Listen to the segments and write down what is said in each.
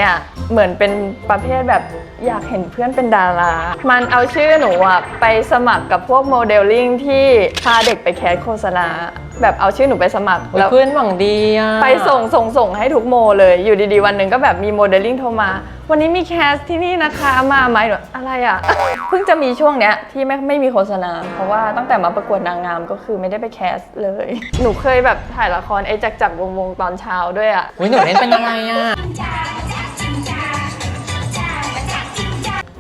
เนี่ยเหมือนเป็นประเภทแบบอยากเห็นเพื่อนเป็นดารามันเอาชื่อหนูอะไปสมัครกับพวกโมเดลลิ่งที่พาเด็กไปแคสโฆษณาแบบเอาชื่อหนูไปสมัครแล้วเพื่อนหวังดีอะไปส่งให้ทุกโมเลยอยู่ดีๆวันหนึ่งก็แบบมีโมเดลลิ่งโทรมาวันนี้มีแคสที่นี่นะคะมาไหมอะไรอะเพิ่งจะมีช่วงเนี้ยที่ไม่มีโฆษณาเพราะว่าตั้งแต่มาประกวดนางงามก็คือไม่ได้ไปแคสเลยหนูเคยแบบถ่ายละครไอ้จักรวงตอนเช้าด้วยอะ อุ๊ยหนูเล่นเป็นอะไรอะ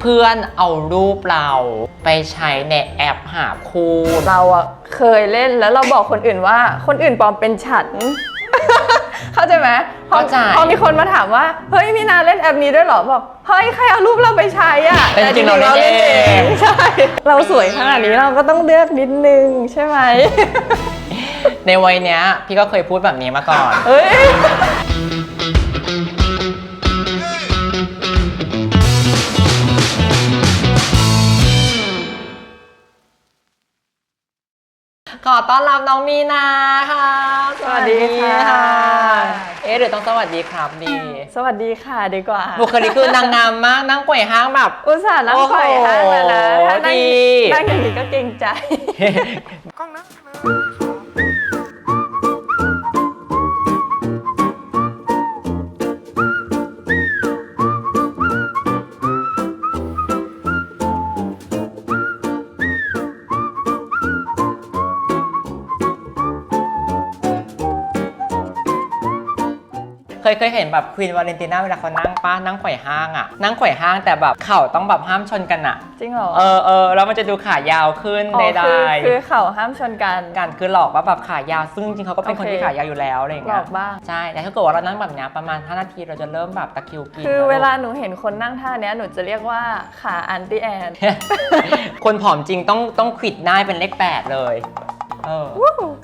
เพื่อนเอารูปเราไปใช้ในแอปหาคู่เราอะเคยเล่นแล้วเราบอกคนอื่นว่าคนอื่นปลอมเป็นฉัน เข้าใจไหมพอมีคนมาถามว่าเฮ้ยมีนาเล่นแอปนี้ด้วยเหรอบอกเฮ้ยใครเอารูปเราไปใช้อ่ะแต่จริงเราเล่นเองใช่เราสวยขนาดนี้เราก็ต้องเลือกนิดนึงใช่ไหม ในวัยเนี้ยพี่ก็เคยพูดแบบนี้มาก่อนเฮ้ยขอต้อนรับน้องมีนาค่ะสวัสดีค่ะเอ๊ะหรือต้องสวัสดีครับดี สวัสดีค่ะดีกว่าบุคลิกคือนางงามมากนั่งไขว่ห้างแบบอุตส่าห์นั่งไขว่ห้างเลยนะถ้านั่งดีอย่างนี้ก็เกรงใจกล้องนะเคยเห็นแบบควีนวาเลนติน่าเวลาเขานั่งป้านั่งไขว่ห้างอะนั่งไขว่ห้างแต่แบบเข่าต้องแบบห้ามชนกันอะจริงเหรอแล้วมันจะดูขายาวขึ้นใดๆคือเข่าห้ามชนกันคือหลอกว่าแบบขายาวซึ่งจริงเขาก็เป็นคนที่ขายาวอยู่แล้วอะไรอย่างเงี้ยหลอกบ้างใช่แต่ถ้าเกิดว่าเรานั่งแบบนี้ประมาณ5 นาทีเราจะเริ่มแบบตะคริวกินคือเวลาหนูเห็นคนนั่งท่านี้หนูจะเรียกว่าขาอันตี้แอน คนผอมจริงต้องขวิดหน้าเป็นเลข8เลย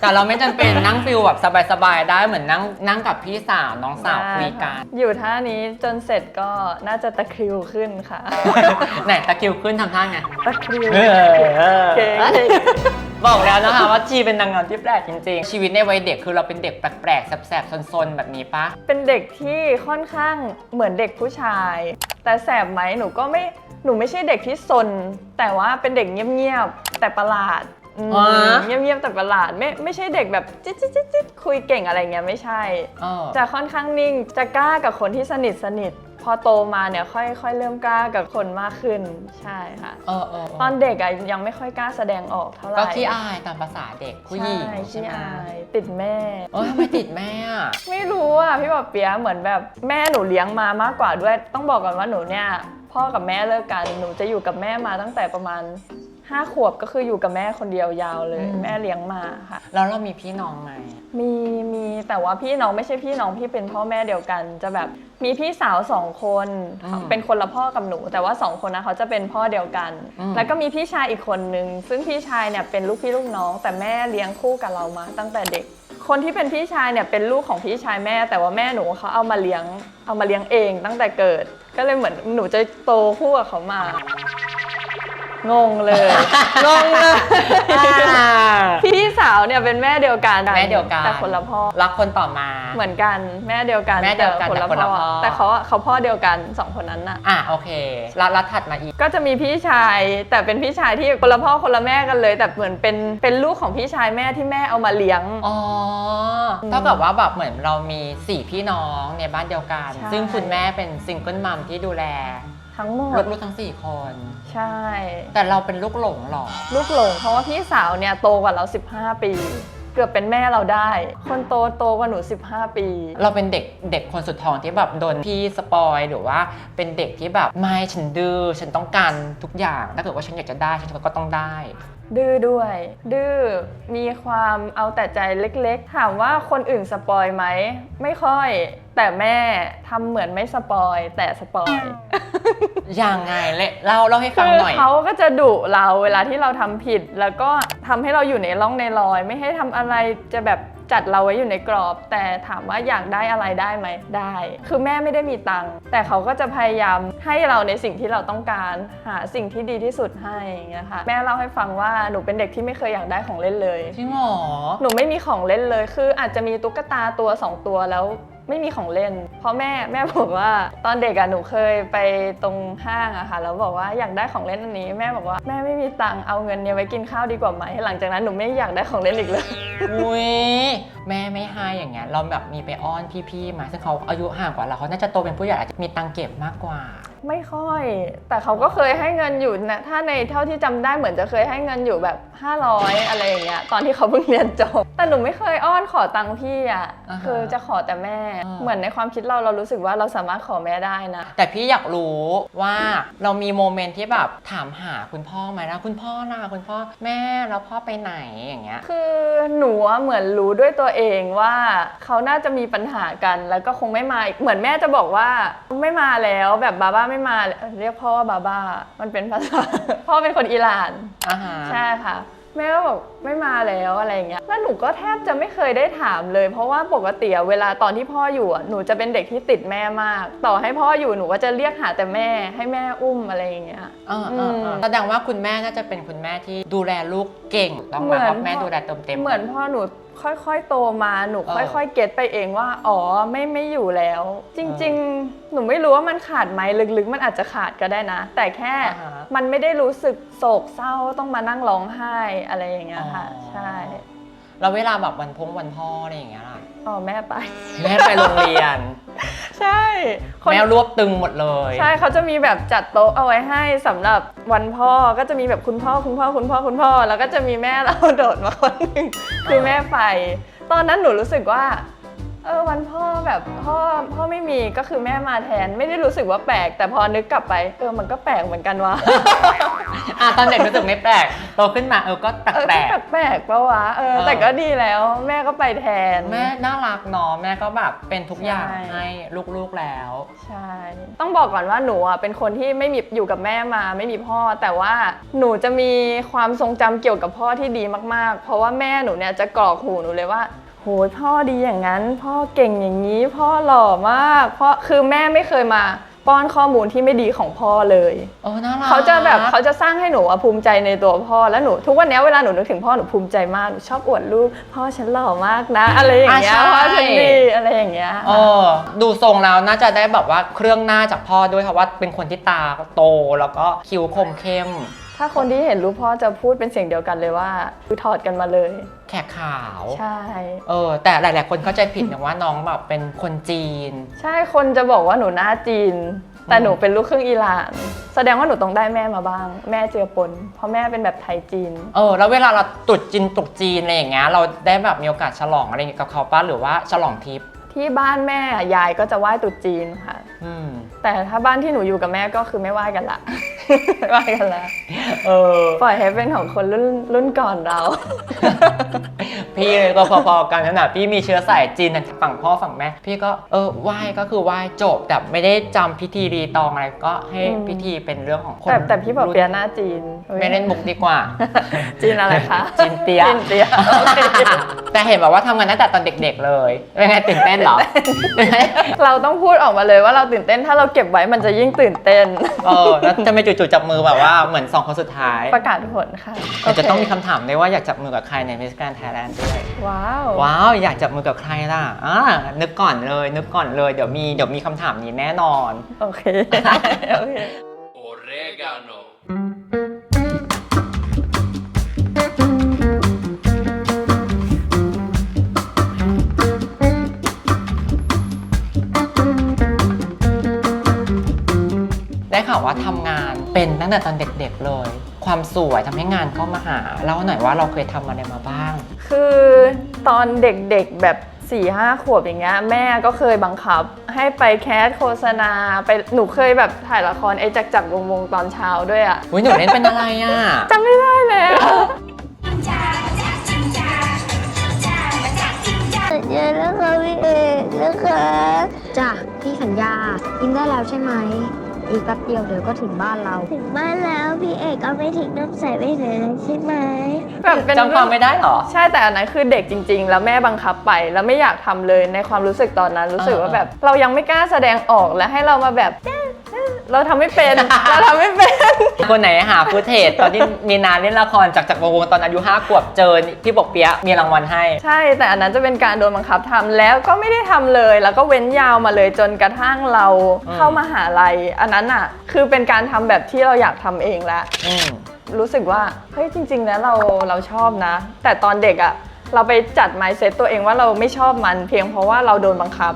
แต่เราไม่จำเป็นนั่งฟิลแบบสบายๆได้เหมือนนั่งกับพี่สาวน้องสาวคุยกันอยู่ท่านี้จนเสร็จก็น่าจะตะคริวขึ้นค่ะไหนตะคริวขึ้นทำท่าไงตะคริวเก่งบอกแล้วนะคะว่าชีเป็นนางงามที่แปลกจริงๆชีวิตในวัยเด็กคือเราเป็นเด็กแปลกๆแสบๆซนๆแบบนี้ปะเป็นเด็กที่ค่อนข้างเหมือนเด็กผู้ชายแต่แสบไหมหนูไม่ใช่เด็กที่ซนแต่ว่าเป็นเด็กเงียบๆแต่ประหลาดเงียบๆแต่ประหลาดไม่ใช่เด็กแบบจิ๊ดคุยเก่งอะไรเงี้ยไม่ใช่จะค่อนข้างนิ่งจะกล้ากับคนที่สนิทพอโตมาเนี่ยค่อยเริ่มกล้ากับคนมากขึ้นใช่ค่ะตอนเด็กอะยังไม่ค่อยกล้าแสดงออกเท่าไหร่ก็ขี้อายตามภาษาเด็กผู้หญิงใช่ไหมติดแม่ทำไมติดแม่อะไม่รู้อะพี่บอกเปียเหมือนแบบแม่หนูเลี้ยงมามากกว่าด้วยต้องบอกก่อนว่าหนูเนี่ยพ่อกับแม่เลิกกันหนูจะอยู่กับแม่มาตั้งแต่ประมาณ5 ขวบก็คืออยู่กับแม่คนเดียวยาวเลยแม่เลี้ยงมาค่ะแล้วเรามีพี่น้องไหมมีแต่ว่าพี่น้องไม่ใช่พี่น้องพี่เป็นพ่อแม่เดียวกันจะแบบมีพี่สาว2 คนเป็นคนละพ่อกับหนูแต่ว่า2 คนนะเขาจะเป็นพ่อเดียวกันแล้วก็มีพี่ชายอีกคนนึงซึ่งพี่ชายเนี่ยเป็นลูกพี่ลูกน้องแต่แม่เลี้ยงคู่กับเรามาตั้งแต่เด็กคนที่เป็นพี่ชายเนี่ยเป็นลูกของพี่ชายแม่แต่ว่าแม่หนูเขาเอามาเลี้ยงเองตั้งแต่เกิดก็เลยเหมือนหนูจะโตคู่กับเขามางงเลยพี่สาวเนี่ยเป็นแม่เดียวกันแต่คนละพ่อรักคนต่อมาเหมือนกันแม่เดียวกันแต่คนละพ่อแต่เขาพ่อเดียวกัน2 คนนั้นน่ะโอเครัดถัดมาอีกก็จะมีพี่ชายแต่เป็นพี่ชายที่คนละพ่อคนละแม่กันเลยแต่เหมือนเป็นลูกของพี่ชายแม่ที่แม่เอามาเลี้ยงเท่ากับว่าแบบเหมือนเรามี4 พี่น้องในบ้านเดียวกันซึ่งคุณแม่เป็นซิงเกิลมัมที่ดูแลทั้งหมดลูกทั้ง4 คนใช่แต่เราเป็นลูกหลงหรอลูกหลงเพราะว่าพี่สาวเนี่ยโตกว่าเรา15 ปีเกือบเป็นแม่เราได้คนโตกว่าหนู15 ปีเราเป็นเด็กคนสุดท้องที่แบบโดนพี่สปอยหรือว่าเป็นเด็กที่แบบไม่ฉันดื้อฉันต้องการทุกอย่างถ้าเกิดว่าฉันอยากจะได้ฉันก็ต้องได้ดื้อด้วยดื้อมีความเอาแต่ใจเล็กๆถามว่าคนอื่นสปอยไหมไม่ค่อยแต่แม่ทำเหมือนไม่สปอยแต่สปอยยังไงเล่าให้ฟังหน่อยเขาก็จะดุเราเวลาที่เราทำผิดแล้วก็ทำให้เราอยู่ในร่องในรอยไม่ให้ทำอะไรจะแบบจัดเราไว้อยู่ในกรอบแต่ถามว่าอยากได้อะไรได้ไหมได้คือแม่ไม่ได้มีตังค์แต่เขาก็จะพยายามให้เราในสิ่งที่เราต้องการหาสิ่งที่ดีที่สุดให้อย่างเงี้ยค่ะแม่เล่าให้ฟังว่าหนูเป็นเด็กที่ไม่เคยอยากได้ของเล่นเลยจริงเหรอหนูไม่มีของเล่นเลยคืออาจจะมีตุ๊กตาตัว2 ตัวแล้ว ไม่มีของเล่น เพราะแม่บอกว่าตอนเด็กหนูเคยไปตรงห้างอะค่ะแล้วบอกว่าอยากได้ของเล่นอันนี้แม่บอกว่าแม่ไม่มีตังค์เอาเงินเนี่ยไว้กินข้าวดีกว่าไหมหลังจากนั้นหนูไม่อยากได้ของเล่นอีกเลย อุ้ยแม่ไม่ให้อย่างเงี้ยเราแบบมีไปอ้อนพี่ๆมาซึ่งเขาอายุห่างกว่าเราเขาน่าจะโตเป็นผู้ใหญ่อาจจะมีตังค์เก็บมากกว่า ไม่ค่อย แต่เขาก็เคยให้เงินอยู่นะถ้าในเท่าที่จำได้เหมือนจะเคยให้เงินอยู่แบบ500อะไรอย่างเงี้ยตอนที่เขาเพิ่งเรียนจบแต่หนูไม่เคยอ้อนขอตังค์พี่อ่ะคือจะขอแต่แม่เหมือนในความคิดเรารู้สึกว่าเราสามารถขอแม่ได้นะ แต่พี่อยากรู้ว่าเรามีโมเมนต์ที่แบบถามหาคุณพ่อไหมนะคุณพ่อล่ะคุณพ่อแม่แล้วพ่อไปไหนอย่างเงี้ย คือหนูเหมือนรู้ด้วยตัวเองว่าเขาน่าจะมีปัญหากันแล้วก็คงไม่มาอีกเหมือนแม่จะบอกว่าไม่มาแล้วแบบบาบ้าไม่มาเรียกพ่อว่าบาบ้ามันเป็นภาษา พ่อเป็นคนอิหร่าน ใช่ค่ะแม่ก็บอกไม่มาแล้วอะไรอย่างเงี้ยแล้วหนูก็แทบจะไม่เคยได้ถามเลยเพราะว่าปกติเวลาตอนที่พ่ออยู่หนูจะเป็นเด็กที่ติดแม่มากต่อให้พ่ออยู่หนูก็จะเรียกหาแต่แม่ให้แม่อุ้มอะไรอย่างเงี้ยแสดงว่าคุณแม่น่าจะเป็นคุณแม่ที่ดูแลลูกเก่งต้องไหมครับแม่ดูแลเต็มเหมือนพ่อหนูค่อยๆโตมาหนูค่อยๆเก็ตไปเองว่าอ๋อไม่อยู่แล้ว จริงๆหนูไม่รู้ว่ามันขาดไหมลึกๆมันอาจจะขาดก็ได้นะแต่แค่มันไม่ได้รู้สึกโศกเศร้าต้องมานั่งร้องไห้อะไรอย่างเงี้ยค่ะใช่แล้วเวลาแบบวันพ่ออะไรอย่างเงี้ยล่ะอ๋อแม่ไปโรงเรียนใช่แม่รวบตึงหมดเลยใช่เขาจะมีแบบจัดโต๊ะเอาไว้ให้สำหรับวันพ่อก็จะมีแบบคุณพ่อแล้วก็จะมีแม่เราโดดมาคนหนึ่งคือแม่ไปตอนนั้นหนูรู้สึกว่าวันพ่อแบบพ่อไม่มีก็คือแม่มาแทนไม่ได้รู้สึกว่าแปลกแต่พอนึกกลับไปมันก็แปลกเหมือนกันวะ ตอนเด็กรู้สึกไม่แปลกโตขึ้นมาก็แปลกปะวะแต่ก็ดีแล้วแม่ก็ไปแทนแม่น่ารักเนาะแม่ก็แบบเป็นทุกอย่างให้ลูกๆแล้วใช่ต้องบอกก่อนว่าหนูเป็นคนที่ไม่มีอยู่กับแม่มาไม่มีพ่อแต่ว่าหนูจะมีความทรงจำเกี่ยวกับพ่อที่ดีมากๆเพราะว่าแม่หนูเนี่ยจะกรอกหูหนูเลยว่าโหยพ่อดีอย่างนั้นพ่อเก่งอย่างนี้พ่อหล่อมากพ่อคือแม่ไม่เคยมาป้อนข้อมูลที่ไม่ดีของพ่อเลยน่ารักเขาจะสร้างให้หนูภูมิใจในตัวพ่อแล้วหนูทุกวันนี้เวลาหนูนึกถึงพ่อหนูภูมิใจมากหนูชอบอวดลูกพ่อฉันหล่อมากนะอะไรอย่างเงี้ยพ่อฉันดีอะไรอย่างเงี้ยดูทรงแล้วน่าจะได้แบบว่าเครื่องหน้าจากพ่อด้วยเพราะว่าเป็นคนที่ตาโตแล้วก็คิ้วคมเข้มถ้าคนที่เห็นรูปพ่อจะพูดเป็นเสียงเดียวกันเลยว่าคือถอดกันมาเลยแขกขาวใช่แต่หลายๆคนเข้าใจผิดนะว่าน้องแบบเป็นคนจีนใช่คนจะบอกว่าหนูหน้าจีนแต่หนูเป็นลูกครึ่งอิหร่านแสดงว่าหนูต้องได้แม่มาบ้างแม่เจือปนเพราะแม่เป็นแบบไทยจีนแล้วเวลาเราตรุษจีนอะไรอย่างเงี้ยเราได้แบบมีโอกาสฉลองอะไรกับเขาป่ะหรือว่าฉลองทิพย์ที่บ้านแม่ยายก็จะไหว้ตรุษจีนค่ะแต่ถ้าบ้านที่หนูอยู่กับแม่ก็คือไม่ไหว้กันละไม่ไหว้กันละปล่อยให้เป็นของคนรุ่นก่อนเรา พี่ก็พอๆกันขนาดพี่มีเชื้อสายจีนฝั่งพ่อฝั่งแม่พี่ก็ไหว้ก็คือไหว้จบแต่ไม่ได้จำพิธีรีตองอะไรก็ให้พิธีเป็นเรื่องของคนแต่พี่บอกเปียหน้าจีนไม่เล่นมุกดีกว่าจีนอะไรคะจีนเตี้ยแต่เห็นบอกว่าทำงานตั้งแต่ตอนเด็กๆเลยเป็นไงตื่นเต้นเหรอเราต้องพูดออกมาเลยว่าเราตื่นเต้นถ้าเราเก็บไว้มันจะยิ่งตื่นเต้นแล้วจะไม่จู่ๆจับมือแบบว่าเหมือน2 คนสุดท้ายประกาศผลค่ะจะต้องมีคำถามด้วยว่าอยากจับมือกับใครใน Miss Grand Thailand ด้วยว้าวอยากจับมือกับใครล่ะนึกก่อนเลยเดี๋ยวมีคำถามนี้แน่นอนโอเคโอเรกาโนได้ข่าวว่าทำงานเป็นตั้งแต่ตอนเด็กๆเลยความสวยทำให้งานเข้ามาหาเล่าหน่อยว่าเราเคยทำอะไรมาบ้างคือตอนเด็กๆแบบ4-5 ขวบอย่างเงี้ยแม่ก็เคยบังคับให้ไปแคสโฆษณาไปหนูเคยแบบถ่ายละครไอ้จักรวงตอนเช้าด้วยอ่ะหนูเล่นเป็นอะไรอ่ะจำไม่ได้แล้วสัญญานะคะพี่เอกนะคะจ้ะพี่สัญญากินได้แล้วใช่ไหมอีกแป๊บเดียวเดี๋ยวก็ถึงบ้านเราถึงบ้านแล้วพี่เอกเอาไปทิ้งน้ำใสไปไหนใช่ไหมแบบจำความไม่ได้หรอใช่แต่อันนั้นคือเด็กจริงๆแล้วแม่บังคับไปแล้วไม่อยากทำเลยในความรู้สึกตอนนั้นรู้สึกว่าแบบเรายังไม่กล้าแสดงออกและให้เรามาแบบเราทำไม่เป็น คนไหนหาฟุตเทจตอนที่มีนาเล่นละครจากวงตอนอายุ5 ขวบเจอพี่ปกเปี๊ยะมีรางวัลให้ ใช่แต่อันนั้นจะเป็นการโดนบังคับทำแล้วก็ไม่ได้ทำเลยแล้วก็เว้นยาวมาเลยจนกระทั่งเราเข้ามหาลัยอันนั้นอ่ะคือเป็นการทำแบบที่เราอยากทำเองแล้วรู้สึกว่าเฮ้ยจริงๆแล้วเราชอบนะแต่ตอนเด็กอ่ะเราไปจัด mindset ตัวเองว่าเราไม่ชอบมันเพียงเพราะว่าเราโดนบังคับ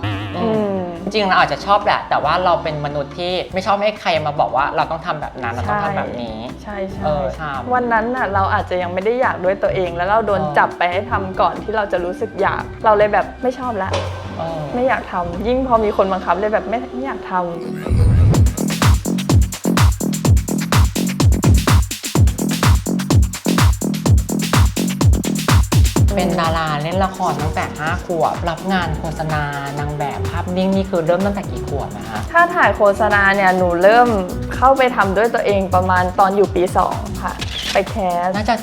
จริงๆเราอาจจะชอบแหละแต่ว่าเราเป็นมนุษย์ที่ไม่ชอบให้ใครมาบอกว่าเราต้องทำแบบนั้นเราต้องทำแบบนี้ใช่ใช่วันนั้นน่ะเราอาจจะยังไม่ได้อยากด้วยตัวเองแล้วเราโดนจับไปให้ทำก่อนที่เราจะรู้สึกอยากเราเลยแบบไม่ชอบแล้วไม่อยากทำยิ่งพอมีคนบังคับเลยแบบไม่อยากทำเป็นดาราเล่นละครตั้งแต่5 ขวบรับงานโฆษณานางแบบภาพนิ่งนี่คือเริ่มตั้งแต่กี่ขวบนะคะถ้าถ่ายโฆษณาเนี่ยหนูเริ่มเข้าไปทำด้วยตัวเองประมาณตอนอยู่ปี2ค่ะไปแคสน่าจะ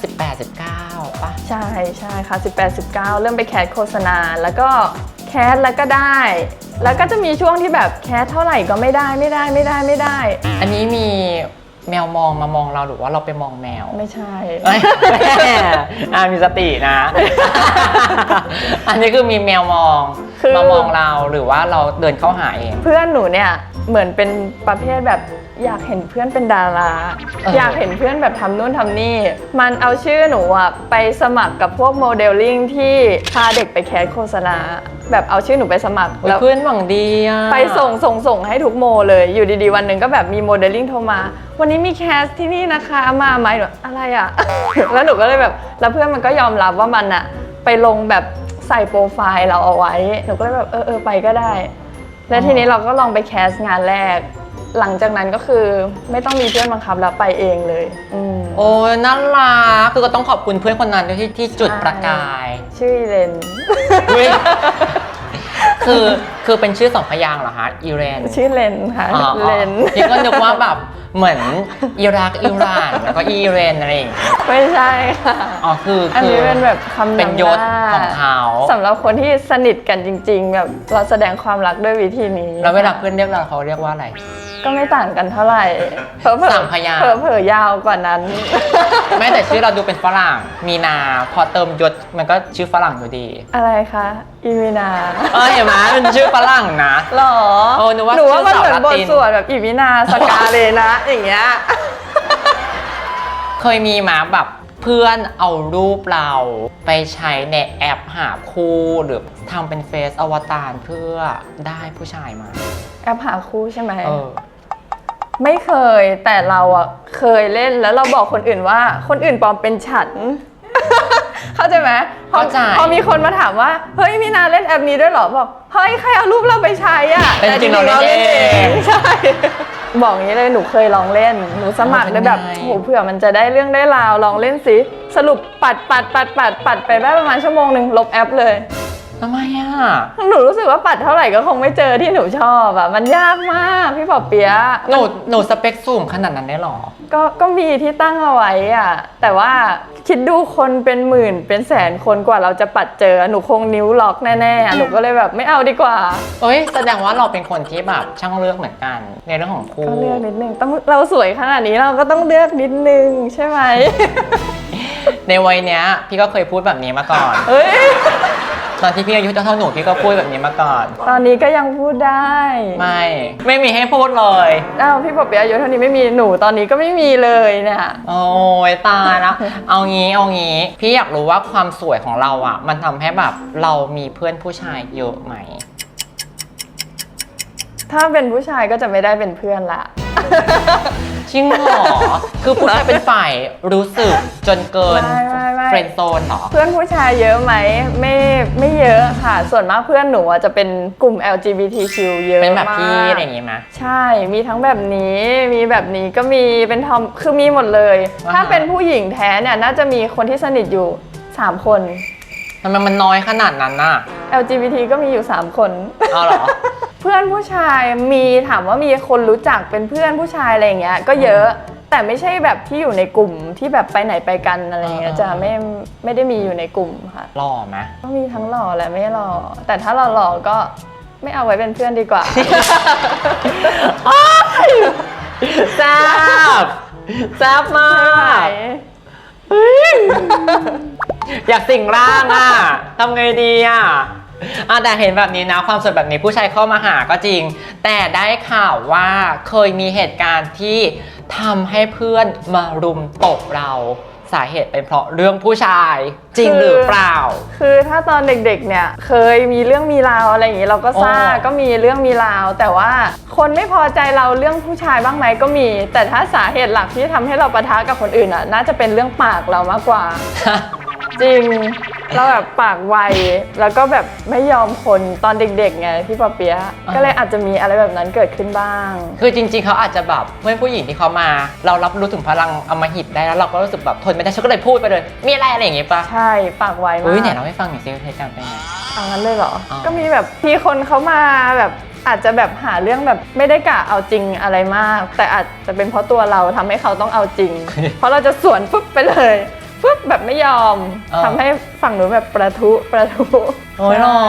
18-19ป่ะใช่ค่ะ18-19เริ่มไปแคสโฆษณาแล้วก็แคสแล้วก็ได้แล้วก็จะมีช่วงที่แบบแคสเท่าไหร่ก็ไม่ได้อันนี้มีแมวมองมามองเราหรือว่าเราไปมองแมวไม่ใช่มีสตินะ อันนี้คือมีแมวมองมามองเราหรือว่าเราเดินเข้าหาเองเพื่อนหนูเนี่ยเหมือนเป็นประเภทแบบอยากเห็นเพื่อนเป็นดาราอยากเห็นเพื่อนแบบทำนู่นทำนี่มันเอาชื่อหนูอะไปสมัครกับพวกโมเดลลิ่งที่พาเด็กไปแคสโฆษณาแบบเอาชื่อหนูไปสมัครแล้วเพื่อนหวังดีไปส่งให้ทุกโมเลยอยู่ดีๆวันหนึ่งก็แบบมีโมเดลลิ่งโทรมาวันนี้มีแคสที่นี่นะคะมาไหมหนูอะไรอะ แล้วหนูก็เลยแบบแล้วเพื่อนมันก็ยอมรับว่ามันอะไปลงแบบใส่โปรไฟล์เราเอาไว้หนูก็เลยแบบไปก็ได้แล้วทีนี้เราก็ลองไปแคสงานแรกหลังจากนั้นก็คือไม่ต้องมีเพื่อนบังคับแล้วไปเองเลยโอ้น่ารักคือก็ต้องขอบคุณเพื่อนคนนั้นด้วยที่จุดประกายชื่อเลนคือเป็นชื่อ2 พยางค์เหรอคะอีเรนชื่อเลนค่ะเลนพี่ก็นึกว่าแบบเหมือนอิรักอิหร่านแล้วก็อีเรนอะไรอย่างเงี้ยไม่ใช่ค่ะคืออันนี้เป็นแบบคำนำหน้าเป็นยศของเขาสำหรับคนที่สนิทกันจริงๆแบบเราแสดงความรักด้วยวิธีนี้แล้วเวลาเพื่อนเรียกเราเขาเรียกว่าอะไรก็ไม่ต่างกันเท่าไหร่3 พยางค์เผยาวกว่านั้นแม้แต่ชื่อเราดูเป็นฝรั่งมีนาพอเติมยศมันก็ชื่อฝรั่งอยู่ดีอะไรคะอีมีนาเห็นไหมมันชื่อฝรั่งนะหรอหนูว่ามันเหมือนบทสวดแบบอีมีนาสกาเลยนะอย่างเงี้ยเคยมีมาแบบเพื่อนเอารูปเราไปใช้ในแอปหาคู่หรือทำเป็นเฟซอวตารเพื่อได้ผู้ชายมาแอปหาคู่ใช่ไหมไม่เคยแต่เราอ่ะเคยเล่นแล้วเราบอกคนอื่นว่าคนอื่นปลอมเป็นฉันเข้าใจไหมพอมีคนมาถามว่าเฮ้ยมีนาเล่นแอปนี้ด้วยเหรอบอกเฮ้ยใครเอารูปเราไปใช้อ่ะแต่จริงๆเราเล่นเองใช่บอกอย่างนี้เลยหนูเคยลองเล่นหนูสมัครได้แบบโหเผื่อมันจะได้เรื่องได้ราวลองเล่นสิสรุปปัดไปได้ประมาณชั่วโมงนึงลบแอปเลยทำไมอ่ะหนูรู้สึกว่าปัดเท่าไหร่ก็คงไม่เจอที่หนูชอบอ่ะมันยากมากพี่ปอเปี๊ยะหนูสเปคสูงขนาดนั้นได้หรอก็มีที่ตั้งเอาไว้อ่ะแต่ว่าคิดดูคนเป็นหมื่นเป็นแสนคนกว่าเราจะปัดเจอหนูคงนิ้วล็อกแน่ๆหนูก็เลยแบบไม่เอาดีกว่าแสดงว่าเราเป็นคนที่แบบช่างเลือกเหมือนกันในเรื่องของคู่ก็เลือกนิดนึงต้องเราสวยขนาดนี้เราก็ต้องเลือกนิดนึงใช่ไหม ในวัยเนี้ยพี่ก็เคยพูดแบบนี้มาก่อนตอนที่พี่อายุเท่าหนูพี่ก็พูดแบบนี้มาก่อนตอนนี้ก็ยังพูดได้ไม่มีให้พูดเลยพี่ปอเปี๊ยะอายุเท่านี้ไม่มีหนูตอนนี้ก็ไม่มีเลยเนี่ยโอ้ยตายแล้วเอางี้พี่อยากรู้ว่าความสวยของเราอ่ะมันทำให้แบบเรามีเพื่อนผู้ชายเยอะไหมถ้าเป็นผู้ชายก็จะไม่ได้เป็นเพื่อนละจริงเหรอคือผู้ชายเป็นฝ่ายรู้สึกจนเกินเฟรนด์โซนเหรอเพื่อนผู้ชายเยอะไหมไม่เยอะค่ะส่วนมากเพื่อนหนูจะเป็นกลุ่ม LGBTQ เยอะมากเป็นแบบพี่อะไรอย่างงี้ไหมใช่มีทั้งแบบนี้มีแบบนี้ก็มีเป็นทอมคือมีหมดเลยถ้าเป็นผู้หญิงแท้เนี่ยน่าจะมีคนที่สนิทอยู่3 คนทำไมมันน้อยขนาดนั้นน่ะ LGBT ก็มีอยู่3 คนเอาเหรอเพื่อนผู้ชายมีถามว่ามีคนรู้จักเป็นเพื่อนผู้ชายอะไรอย่างเงี้ยก็เยอะแต่ไม่ใช่แบบที่อยู่ในกลุ่มที่แบบไปไหนไปกันอะไรเงี้ยจะไม่ได้มีอยู่ในกลุ่มค่ะหล่อไหมก็มีทั้งหล่อและไม่หล่อแต่ถ้าหล่อก็ไม่เอาไว้เป็นเพื่อนดีกว่าแซ่บ แซ่บมาก อยากสิ่งร่างอ่ะทำไงดีอ่ะแต่เห็นแบบนี้นะความสดแบบนี้ผู้ชายเข้ามาหาก็จริง แต่ได้ข่าวว่าเคยมีเหตุการณ์ที่ทำให้เพื่อนมารุมตบเราสาเหตุเป็นเพราะเรื่องผู้ชายจริงหรือเปล่า คือถ้าตอนเด็กๆเนี่ยเคยมีเรื่องมีราวอะไรอย่างนี้เราก็ทราบก็มีเรื่องมีราวแต่ว่าคนไม่พอใจเราเรื่องผู้ชายบ้างไหมก็มี แต่ถ้าสาเหตุหลักที่ทำให้เราปะทะกับคนอื่นอ่ะน่าจะเป็นเรื่องปากเรามากกว่า จริงเราแบบปากไวแล้วก็แบบไม่ยอมคนตอนเด็กๆไงพี่ปอเปี๊ยะก็เลยอาจจะมีอะไรแบบนั้นเกิดขึ้นบ้าง คือจริงๆเขาอาจจะแบบเพื่อนผู้หญิงที่เขามา เรารับรู้ถึงพลังอำมหิตได้แล้วเราก็รู้สึกแบบทนไม่ได้ฉันก็เลยพูดไปเลยมีอะไรอย่างงี้ปะ ใช่ปากไวมาก อุ้ยไหนเราให้ฟังหน่อยซิเหตุการณ์เป็นไง เอางั้นเลยเหรอ อ๋อ ก็มีแบบพี่คนเขามาแบบอาจจะแบบหาเรื่องแบบไม่ได้กะเอาจริงอะไรมาก แต่อาจจะเป็นเพราะตัวเราทำให้เขาต้องเอาจริง เพราะเราจะสวนปุ๊บไปเลยปุ๊บแบบไม่ยอมทำให้ฝั่งนู้นแบบประทุ โอ้ยหรอ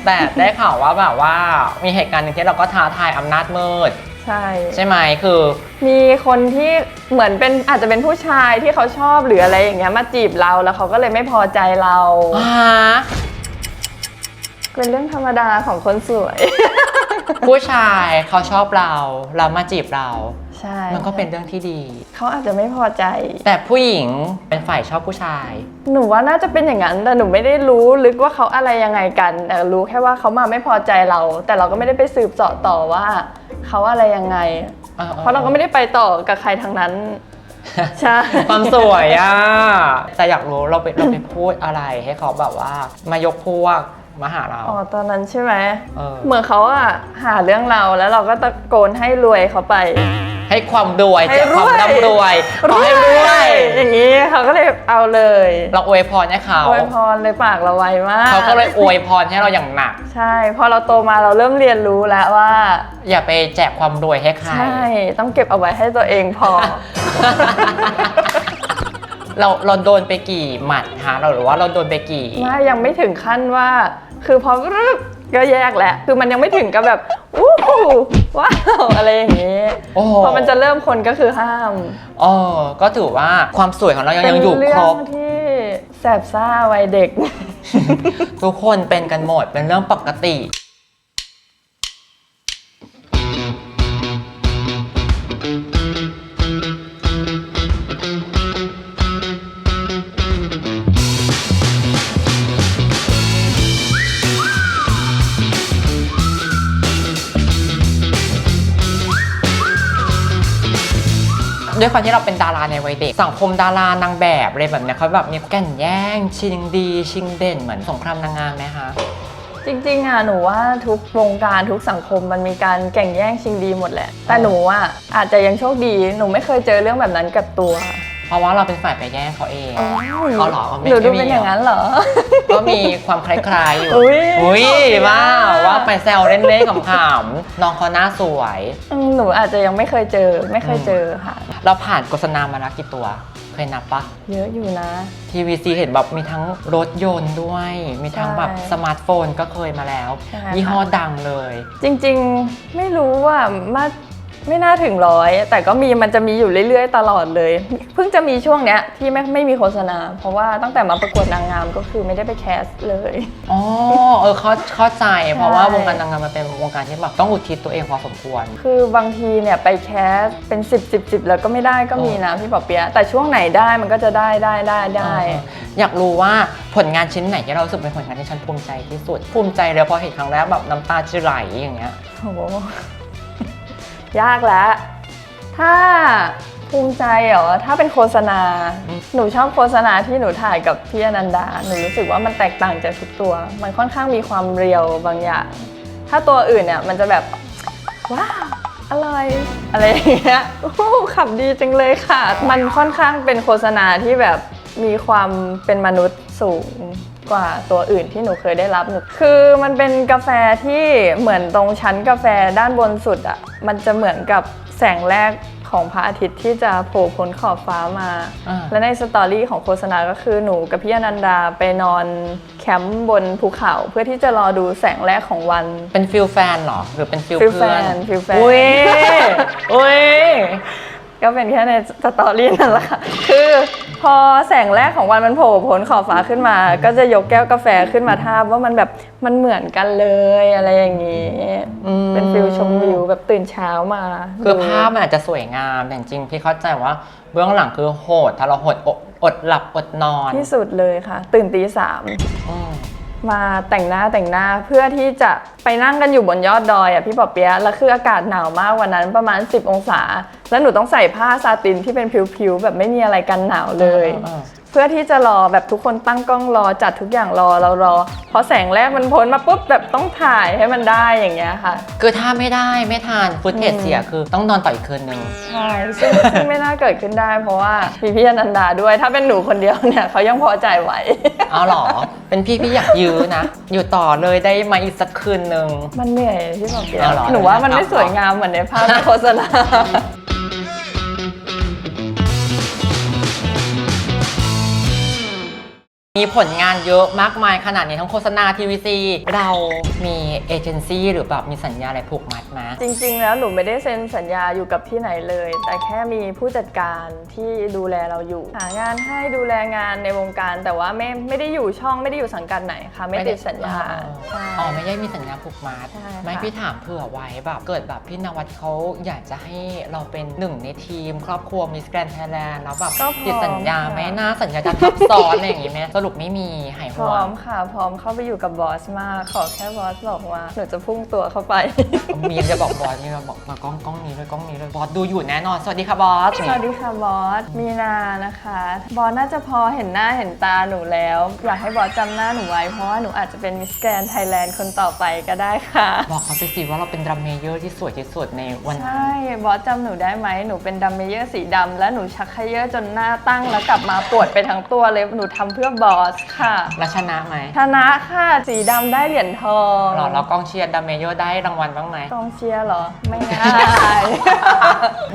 แต่ได้ข่าวว่าแบบว่ามีเหตุการณ์หนึ่งที่เราก็ท้าทายอำนาจมืด ใช่ ใช่ไหมคือ มีคนที่เหมือนเป็นอาจจะเป็นผู้ชายที่เขาชอบหรืออะไรอย่างเงี้ยมาจีบเราแล้วเขาก็เลยไม่พอใจเรา เป็นเรื่องธรรมดาของคนสวย ผู้ชายเขาชอบเรามาจีบเรา ใช่ มันก็เป็นเรื่องที่ดี เขาอาจจะไม่พอใจ แต่ผู้หญิงเป็นฝ่ายชอบผู้ชาย หนูว่าน่าจะเป็นอย่างนั้นแต่หนูไม่ได้รู้ลึกว่าเขาอะไรยังไงกันแต่รู้แค่ว่าเขามาไม่พอใจเรา แต่เราก็ไม่ได้ไปสืบเสาะต่อว่าเขาอะไรยังไง เพราะเราก็ไม่ได้ไปต่อกับใครทั้งนั้น ใช่ ความสวยอ่ะแต่อยากรู้เราไปพูดอะไรให้เขาแบบว่ามายกพวกมาหาเรา อ๋อตอนนั้นใช่ไหม เห มือนเขาอะหาเรื่องเราแล้วเราก็ตะโกนให้รวยเขาไป ให้ความรวย ให้ แจกความ รวย ร่ำรวยขอให้รวย อย่างนี้เขาก็เลยเอาเลย เราอวยพรให้เขา อวยพรเลยปากเราไวมาก เขาก็เลยอวยพรให้เราอย่างหนัก ใช่พอเราโตมาเราเริ่มเรียนรู้แล้วว่า อย่าไปแจกความรวยให้ใคร ใช่ต้องเก็บเอาไว้ให้ตัวเองพอ เราโดนไปกี่หมัดฮะเราหรือว่าเราโดนไปกี่ ว่ายังไม่ถึงขั้นว่า คือพอรึบก็แยกแหละ คือมันยังไม่ถึงกับแบบอู้หูว้าวอะไรอย่างนี้ โอ้โห พอมันจะเริ่มคนก็คือห้าม ก็ถือว่าความสวยของเรายังอยู่ เป็นเรื่ ครบ ที่แสบซ่าวัยเด็ก ทุกคนเป็นกันหมดเป็นเรื่องปกติ ด้วยความที่เราเป็นดาราในวัยเด็กสังคมดารานางแบบอะไรแบบเนี้ยเขาแบบมีแก่นแย่งชิงดีชิงเด่นเหมือนสงครามนางงามไหมคะ จริงๆอ่ะหนูว่าทุกวงการทุกสังคมมันมีการแข่งแย่งชิงดีหมดแหละ แต่หนูอ่ะอาจจะยังโชคดีหนูไม่เคยเจอเรื่องแบบนั้นกับตัว เพราะว่าเราเป็นฝ่ายไปแย่งเขาเองเขาหรอไม่ หนูดู ไม่มี เป็นอย่างนั้นเหรอ ก็มีความคล้ายๆอยู่ อุ๊ย ว่าไปแซวเล่นๆขำๆน้องเขาหน้าสวย หนูอาจจะยังไม่เคยเจอค่ะ เราผ่านโฆษณามาแล้วกี่ตัว เคยนับปะ เยอะอยู่นะ TVC เห็นแบบมีทั้งรถยนต์ด้วย มีทั้งแบบ ใช่ สมาร์ทโฟนก็เคยมาแล้ว ใช่ค่ะ ยี่ห้อดังเลย จริงๆไม่รู้ว่าไม่น่าถึง100แต่ก็มันจะมีอยู่เรื่อยๆตลอดเลย เพิ่งจะมีช่วงเนี้ยที่ไม่มีโฆษณา เพราะว่าตั้งแต่มาประกวดนางงามก็คือไม่ได้ไปแคสเลย อ๋อเข้าใจ เพราะว่าวงการนางงามมันเป็นวงการที่แบบต้องอุทิศตัวเองพอสมควร คือบางทีเนี่ยไปแคสเป็น10แล้วก็ไม่ได้ก็มีนะพี่ปอเปี๊ยะแต่ช่วงไหนได้มันก็จะได้ อยากรู้ว่าผลงานชิ้นไหนที่เรารู้สึกเป็นผลงานที่ฉันภูมิใจที่สุด ภูมิใจเลยพอเห็นครั้งแรกแบบน้ำตาจะไหลอย่างเงี้ย โห ยากแล้ว ถ้าภูมิใจเหรอถ้าเป็นโฆษณา หนูชอบโฆษณาที่หนูถ่ายกับพี่อนันดา หนูรู้สึกว่ามันแตกต่างจากทุกตัว มันค่อนข้างมีความเรียวบางอย่าง ถ้าตัวอื่นเนี่ยมันจะแบบว้าวอร่อยอะไรอย่างเงี้ยโอ้โหขับดีจังเลยค่ะ มันค่อนข้างเป็นโฆษณาที่แบบมีความเป็นมนุษย์สูงกว่าตัวอื่นที่หนูเคยได้รับคือมันเป็นกาแฟที่เหมือนตรงชั้นกาแฟด้านบนสุดอ่ะมันจะเหมือนกับแสงแรกของพระอาทิตย์ที่จะโผล่พ้นขอบฟ้ามา และในสตอรี่ของโฆษณาก็คือหนูกับพี่อนันดาไปนอนแคมป์บนภูเขาเพื่อที่จะรอดูแสงแรกของวัน เป็นฟิลแฟนเหรอหรือเป็นฟิล ฟิล เพื่อน แฟน อุ้ย ก็เป็นแค่ในสตอรี่นั่นแหละค่ะคือพอแสงแรกของวันมันโผล่พ้นขอบฟ้าขึ้นมา ก็จะยกแก้วกาแฟขึ้นมาทาบว่ามันแบบมันเหมือนกันเลยอะไรอย่างนี้เป็นฟิลชมวิวแบบตื่นเช้ามา คือภาพมันอาจจะสวยงามแต่จริงๆพี่เข้าใจว่าเบื้องหลังคือโหดถ้าเราโหดอดหลับอดนอน ที่สุดเลยค่ะ ตื่นตี 3 อืม มาแต่งหน้าเพื่อที่จะไปนั่งกันอยู่บนยอดดอยอ่ะพี่ปอเปี๊ยะแล้วคืออากาศหนาวมากวันนั้นประมาณ10 องศาแล้วหนูต้องใส่ผ้าซาตินที่เป็นผิวๆแบบไม่มีอะไรกันหนาวเลย เพื่อที่จะรอแบบทุกคนตั้งกล้องรอจัดทุกอย่างรอเรารอพอแสงแรกมันพ้นมาปุ๊บแบบต้องถ่ายให้มันได้อย่างเงี้ยค่ะ คือถ้าไม่ได้ไม่ทานฟุตเทจเสียคือต้องนอนต่ออีกคืนนึง ใช่ซึ่งไม่น่าเกิดขึ้นได้เพราะว่ามีพี่อนันดาด้วยถ้าเป็นหนูคนเดียวเนี่ยเขายังพอใจไหว เอาเหรอ เป็นพี่อยากยื้อนะ อยู่ต่อเลยได้มาอีกสักคืนนึง มันเหนื่อยพี่ปอเปี๊ยะ เอาเหรอ หนูว่ามันไม่สวยงามเหมือนในภาพโฆษณา มีผลงานเยอะมากมายขนาดนี้ทั้งโฆษณาทีวีซีเรามีเอเจนซี่หรือแบบมีสัญญาอะไรผูกมัดไหม จริงๆ แล้วหนูไม่ได้เซ็นสัญญาอยู่กับที่ไหนเลย แต่แค่มีผู้จัดการที่ดูแลเราอยู่ หางานให้ดูแลงานในวงการ แต่ว่าไม่ได้อยู่ช่องไม่ได้อยู่สังกัดไหนค่ะ ไม่ติดสัญญาใช่ อ๋อไม่ได้มีสัญญาผูกมัด ใช่ค่ะ ไม่พี่ถามเผื่อไว้แบบเกิดแบบพี่นวัดเขาอยากจะให้เราเป็นหนึ่งในทีม ครอบครัวมิสแกรนด์ไทยแลนด์แล้วแบบ ก็พร้อม ติดสัญญาไหม ค่ะ นะสัญญาจะทับซ้อนอะไรอย่างงี้ไหมสรุปไม่มีหาย พ ห่ว ร้อง มค่ะ พร้อมเข้าไปอยู่กับบอสมาก ขอแค่บอสบอกว่าหนูจะพุ่งตัวเข้าไป มีนจะบอกบอสนี่เราบอกมากล้องนี้เลยกล้องนี้เลยบอสดูอยู่แน่นอนสวัสดีค่ะบอส สวัสดีค่ะบอส มีนานะคะ บอสน่าจะพอเห็นหน้าเห็นตาหนูแล้ว อยากให้บอสจำหน้าหนูไว้ เพราะว่าหนูอาจจะเป็นมิสแกรนด์ไทยแลนด์คนต่อไปก็ได้ค่ะ บอกเขาไปสิว่าเราเป็นดรัมเมเยอร์ที่สวยที่สุดในวัน ใช่ บอสจำหนูได้ไหม หนูเป็นดัมเมเยอร์สีดำและหนูชักเขยอจนหน้าตั้งแล้วกลับมาปวดไปทั้งตัวเลย หนูทำเพื่อบอสค่ะ แล้วชนะไหม ชนะค่ะสีดำได้เหรียญทอง หรอแล้วกองเชียร์ดรัมเมเยอร์ได้รางวัลบ้างไหม กองเชียร์เหรอ ไม่ได้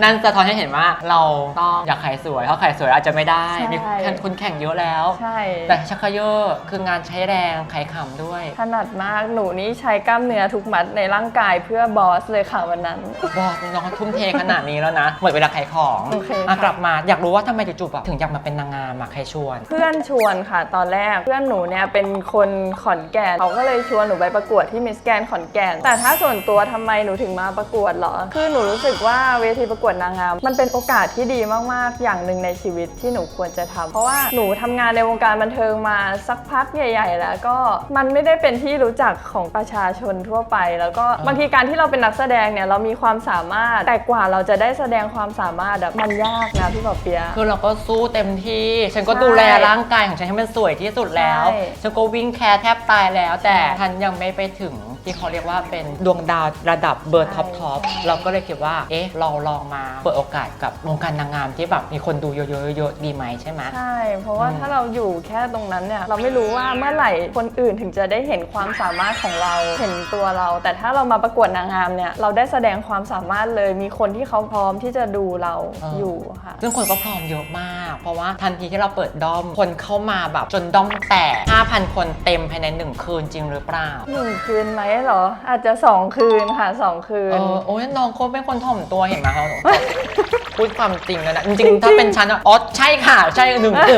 นั่นสะท้อนให้เห็นว่าเราต้องอยากขายสวยเพราะขายสวยอาจจะไม่ได้ ใช่ มีคนแข่งเยอะแล้ว ใช่ แต่ชักเขยอคืองานใช้แรงขายขำด้วย ถนัดมาก หนูนี่ใช้กล้ามเนื้อทุกมัดในร่างกายเพื่อบอสเลยค่ะวันนั้น บอกน้องทุ่มเทขนาดนี้แล้วนะหมดเวลาขายของ โอเค อ่ะ ค่ะ กลับมาอยากรู้ว่าทำไมจู่ๆแบบถึงอยากมาเป็นนางงามอะใครชวน เพื่อนชวนค่ะตอนแรกเพื่อนหนูเนี่ยเป็นคนขอนแก่นเขาก็เลยชวนหนูไปประกวดที่มิสแกรนด์ขอนแก่นแต่ถ้าส่วนตัวทำไมหนูถึงมาประกวดเหรอคือหนูรู้สึกว่าเวทีประกวดนางงามมันเป็นโอกาสที่ดีมากๆอย่างหนึ่งในชีวิตที่หนูควรจะทำเพราะว่าหนูทำงานในวงการบันเทิงมาสักพักใหญ่ ๆ แล้วก็มันไม่ได้เป็นที่รู้จักของประชาชนทั่วไป แล้วก็บางทีการที่เราเป็นนักแสดงเนี่ยเรามีความสามารถแต่กว่าเราจะได้แสดงความสามารถอะมันยากนะพี่ปอเปียะ คือเราก็สู้เต็มที่ ฉันก็ ใช่ ดูแลร่างกายของฉันให้มันสวยที่สุดแล้ว ใช่ ฉันก็วิ่งแคร์แทบตายแล้ว แต่ฉันยังไม่ไปถึงที่เขาเรียกว่าเป็นดวงดาวระดับเบอร์ท็อปเราก็เลยคิดว่า เอ๊ะ เราลองมาเปิดโอกาสกับวงการนางงามที่แบบมีคนดูเยอะๆดีไหมใช่ไหม ใช่ เพราะว่าถ้าเราอยู่แค่ตรงนั้นเนี่ยเราไม่รู้ว่าเมื่อไหร่คนอื่นถึงจะได้เห็นความสามารถของเราเห็นตัวเรา แต่ถ้าเรามาประกวดนางงามเนี่ยเราได้แสดงความสามารถเลยมีคนที่เขาพร้อมที่จะดูเราอยู่ค่ะ ซึ่งคนก็พร้อมเยอะมาก เพราะว่าทันทีที่เราเปิดด้อม คนเข้ามาแบบจนด้อมแตก 5,000 คนเต็มภายใน 1 คืนจริงหรือเปล่า 1 คืนไหมเหรอ อาจจะ 2 คืนค่ะ 2 คืน โอ้ยน้องโคตรเป็นคนถ่อมตัวเห็นไหมเขา พูดความจริงเลยนะจริงๆถ้าเป็นฉันอะอ๋อใช่ค่ะ ใช่หนึ่งคื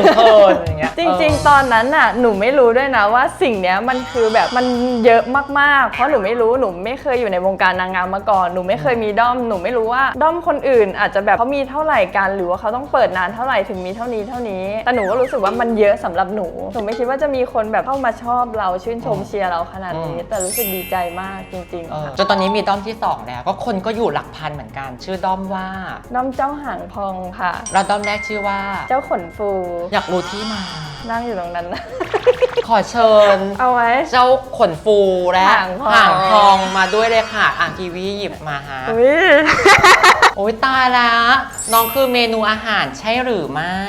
นอย่างเงี้ย จริงๆ ตอนนั้นน่ะหนูไม่รู้ด้วยนะว่าสิ่งเนี้ยมันคือแบบมันเยอะมากๆ เพราะหนูไม่รู้หนูไม่เคยอยู่ในวงการนางงามมาก่อนหนูไม่เคยมีด้อมหนูไม่รู้ว่าด้อมคนอื่นอาจจะแบบเขามีเท่าไหร่กันหรือว่าเขาต้องเปิดนานเท่าไหร่ถึงมีเท่านี้แต่หนูก็รู้สึกว่ามันเยอะสำหรับหนูไม่คิดว่าจะมีคนแบบเข้ามาชอบเราชื่นชมเชียร์เราขนาดนี้แต่รู้สึกดีใจมากจริงๆค่ะ จนตอนนี้มีด้อมที่ 2 แล้วก็คนก็อยู่หลักพันเหมือนกัน ชื่อด้อมว่า ด้อมเจ้าหางพองค่ะ แล้วด้อมแรกชื่อว่า เจ้าขนฟู อยากรู้ที่มา นั่งอยู่ตรงนั้นนะ ขอเชิญ เอาไว้ เจ้าขนฟูและ หางทอง หางทองมาด้วยเลยค่ะอ่ะทีวีหยิบมาฮะ อุ๊ย โอ้ยตายแล้วน้องคือเมนูอาหารใช่หรือไม่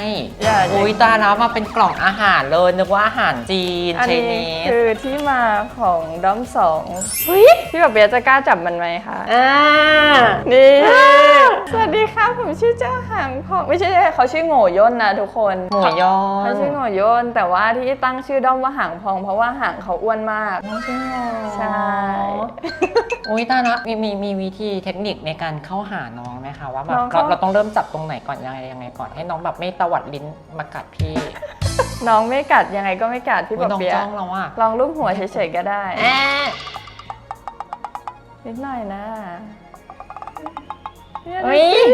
อย่า โอ้ยตายแล้วมาเป็นกล่องอาหารเลยนึกว่าอาหารจีน อัน ไช นี้ นีส คือที่มาของด้อมสองเฮ้ยพี่แบบเบียร์จะกล้าจับมันไหมคะ นี่ สวัสดีครับผมชื่อเจ้าหางพองไม่ใช่เขาชื่อโง่ย่นนะทุกคน หมูยอ เขาชื่อโง่ย่นแต่ว่าที่ตั้งชื่อด้อมว่าหางพองเพราะว่าหางเขาอ้วนมาก จริงเหรอ ใช่ โอ้ยตายแล้วมีวิธีเทคนิคในการเข้าหาน้องไหม คะว่าแบบ น้องเขา เราต้องเริ่มจับตรงไหนก่อนยังไงก่อนให้น้องแบบไม่ตวัดลิ้นมากัดพี่ น้องไม่กัดยังไงก็ไม่กัดพี่ อุ๊ ป ย อ น้อง เปียะ จ้องเราอะ ลองลูบหัวเฉยๆก็ได้ แอะ นิดหน่อยนะเนี่ย เฮ้ย ดูสิ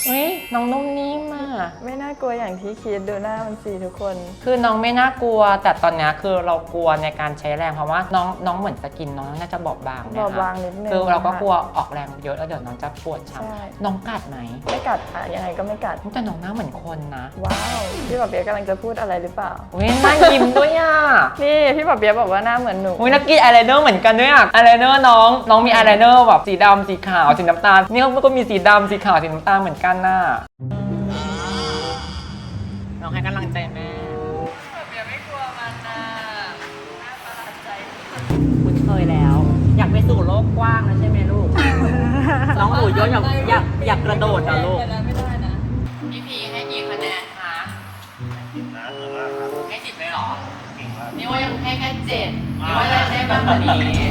เฮ้ยน้องนุ่มนิ่มอะ ไม่น่ากลัวอย่างที่คิดดูหน้ามันสิทุกคน คือน้องไม่น่ากลัว แต่ตอนเนี้ยคือเรากลัวในการใช้แรงเพราะว่าน้องเหมือนสกินน้องน่าจะบอบบางเนี่ย บอบบางนิดนึง คือเราก็ ค่ะ กลัวออกแรงเยอะแล้วเดี๋ยวน้องจะปวด ใช่ ช้ำน้องกัดไหม ไม่กัดค่ะยังไงก็ไม่กัด แต่น้องหน้าเหมือนคนนะ ว้าวพี่ปอเปียะกำลังจะพูดอะไรหรือเปล่า เว้ยหน้ายิ้มด้วยอ่ะ นี่พี่ปอเปียะบอกว่าหน้าเหมือนหนู อุ้ยนักกีอายไลเนอร์เหมือนกันด้วยอ่ะอายไลเนอร์น้องมีอายไลเนอร์แบบสีดำสีขาวสีน้ำตาลนี่เขาก็มีสีดำสีขาวสีน้ำตาลเหมือนกันน่ะน้องให้กำลังใจแม่ เปียะไม่กลัวมันนะน่าประหลาดใจ คุณเคยแล้ว อยากไปสู่โลกกว้างนะใช่ไหมลูก น้องหนูยศอยากกระโดดนะลูก ไม่ได้นะ พี่พีให้กี่คะแนนคะให้10เลยเหรอนี่ว่ายังแค่7นี่ว่าจะได้มากกว่านี้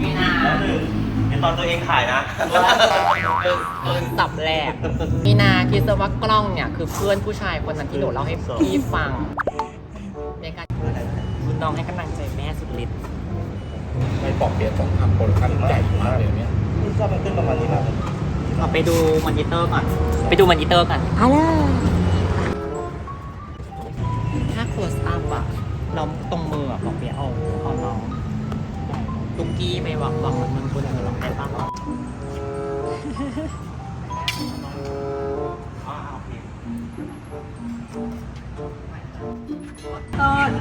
มีนา เดี๋ยวตอนตัวเองถ่ายนะ เกินสับแรกมีนาคิดซะว่ากล้องเนี่ยคือเพื่อนผู้ชายคนนั้นที่หนูเล่าให้พี่ฟังในการคุณน้องให้กำลังใจแม่สุดฤทธิ์ ไม่ปอกเปียกต้องทำโปรดักชั่นใหญ่มากเลยเนี่ย นี่ชอบมันขึ้นประมาณนี้นะ เอาไปดูมอนิเตอร์ก่อนไปดูมอนิเตอร์กันถ้าโคสอัพอะเราตรงมืออะปอกเปียกเอาน้องตุ๊กกี้ไปวางมันมึงคุณจะลองได้ปะ